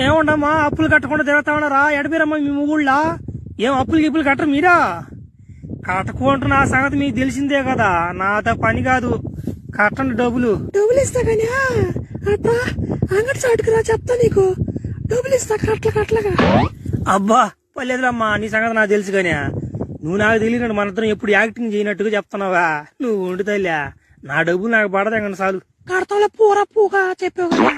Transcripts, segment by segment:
ఏమండమ్మా అప్పులు కట్టకుండా తిరుగుతా ఉన్నారా? ఎడబీరమ్మా మీ ఊళ్ళో ఏం అప్పులు గిప్పులు కట్టరు మీరా? కట్టకుంటారు నా సంగతి మీకు తెలిసిందే కదా, నాతో పని కాదు. కట్టండి డబ్బులు. డబ్బులు ఇస్తా కానీ అట్లా అంగడి చాటుకురా, చెప్తా నీకు. డబ్బులు ఇస్తా కట్లగా. అబ్బా పర్లేదులమ్మా, నీ సంగతి నాకు తెలుసు కానీ నువ్వు నాకు తెలియనట్టు మన ఇద్దరం ఎప్పుడు యాక్టింగ్ చేయనట్టుగా చెప్తున్నావా? నువ్వు ఉండి తల్లి, నా డబ్బులు నాకు పడదా కానీ చాలు. కడతాంలో పూగా చెప్పావు కదా.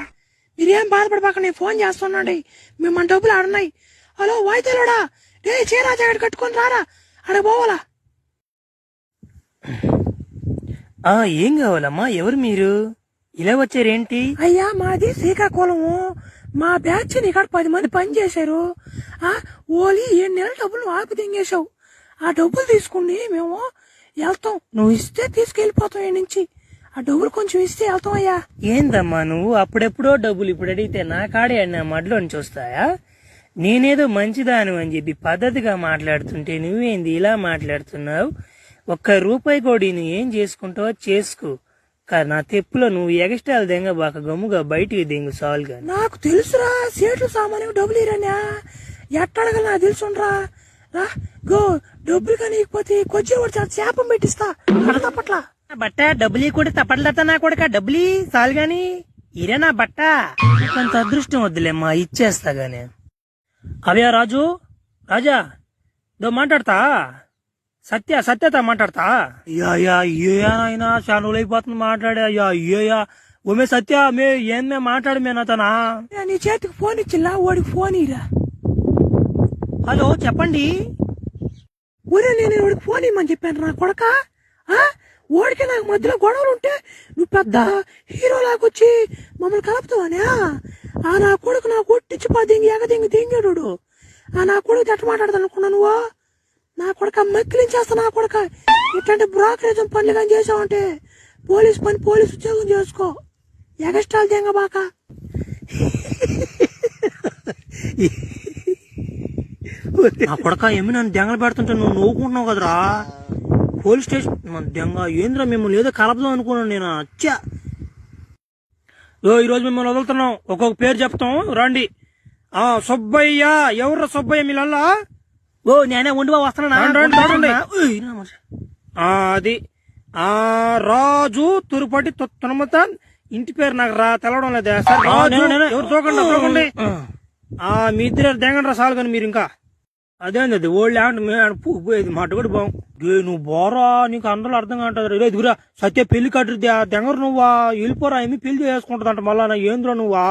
మీరేం బాధపడబాక, నేను ఫోన్ చేస్తున్నాండి. మిమ్మల్ని డబ్బులు ఆడున్నాయి. హలో వాయితేలోడా, రే చీరా జాకెట్ కట్టుకొని రారా, అక్కడ పోవాలా? ఏం కావాలమ్మా? ఎవరు మీరు? ఇలా వచ్చారేంటి? అయ్యా మాది శ్రీకాకుళము. మా బ్యాచ్ ఇక్కడ 10 మంది పని చేశారు. ఓలీ 7 నెలల డబ్బులు ఆపి తెంగేశావు. ఆ డబ్బులు తీసుకుని మేము వెళ్తాం. నువ్వు ఇస్తే తీసుకెళ్లిపోతాం ఈ నుంచి. ఆ డబ్బులు కొంచెం ఇస్తే వెళ్తాం. అయ్యా ఏందమ్మా నువ్వు అప్పుడెప్పుడో డబ్బులు ఇప్పుడు అడిగితే నా కాడే నా మడ్లో నుంచి వస్తాయా? నేనేదో మంచిదాను అని చెప్పి పద్ధతిగా మాట్లాడుతుంటే నువ్వేంది ఇలా మాట్లాడుతున్నావు? ₹1 కోడి నువ్వు ఏం చేసుకుంటావో చేసుకో, కానీ నా తెప్పులో నువ్వు ఎగస్ట్రాలు దెంగ బాక గమ్ముగా బయటికి దెంగు సాల్గా. నాకు తెలుసురా, సేట్లు సామాన్యం డబ్బులు ఇరానా ఎట్టడగల నాకు తెలుసుండ్రా. రా గో, డబ్బులు కానీ ఇకపోతే కొద్ది చేపం పెట్టిస్తా తప్పట్ల. బట్ట డబ్బులు కూడా తప్పట్లతా నా కొడుక, డబ్బులు సాల్ గాని ఇరే నా బట్ట. కొంత అదృష్టం వద్దులేమ్మా, ఇచ్చేస్తా గాని. అవయా రాజా మాట్లాడతా, సత్యత మాట్లాడతా. అయినా చాలా రోజులు అయిపోతుంది మాట్లాడా. ఓమే సత్య మే ఏం మే మాట్లాడు మే నాతోనా? నీ చేతికి ఫోన్ ఇచ్చిలా, ఓడికి ఫోన్ ఇరా. హలో చెప్పండి. ఊరే నేను ఓడికి ఫోన్ ఇమ్మని చెప్పాను నా కొడక. ఓడికి నాకు మధ్యలో గొడవలు ఉంటే నువ్వు పెద్ద హీరో లాగొచ్చి మమ్మల్ని కలుపుతావానే? నా కొడుకు నా కొట్టించి దింగాడు. నా కొడుకు ఎట్ట మాట్లాడతాను అనుకున్నా నువ్వు? నా కొడుక మక్కిలించేస్తా. నా కొడుక ఇట్లాంటి బ్రోకరేజ్ పనులు కానీ చేసావంటే పోలీస్ ఉద్యోగం చేసుకో. ఎగస్ట్రాలు దెంగ బాక. నా కొడక ఏమి నన్ను దెంగలు పెడుతుంటే నువ్వు నవ్వుకుంటున్నావు కదరా? పోలీస్ స్టేషన్ దెంగ ఏంద్రా, మిమ్మల్ని ఏదో కలపదాం అనుకున్నాను నేను. అచ్చా ఈరోజు మిమ్మల్ని వదులుతున్నాం, ఒక్కొక్క పేరు చెప్తాం రండి. సుబ్బయ్య. ఎవర్రా సుబ్బయ్య మీలల్లా? నేనే ఉండివా వస్తున్నా. అది రాజు తురుపటి తునమత. ఇంటి పేరు నాకు తెలవడం లేదా? ఎవరు చూడండి. మీ ఇద్దరు దెంగండి రా సాలు కానీ మీరు ఇంకా అదేంది ఓళ్ళు మాట కూడా బాగు. నువ్వు బోరా, నీకు అందరూ అర్థం కాంటది. ఎదుగురా సత్య పెళ్లి కట్టరు దెంగరు నువ్వా? వెళ్ళిపోరా, ఏమి పెళ్లి చేసుకుంటదంట మళ్ళా. ఏంద్రా నువ్వా?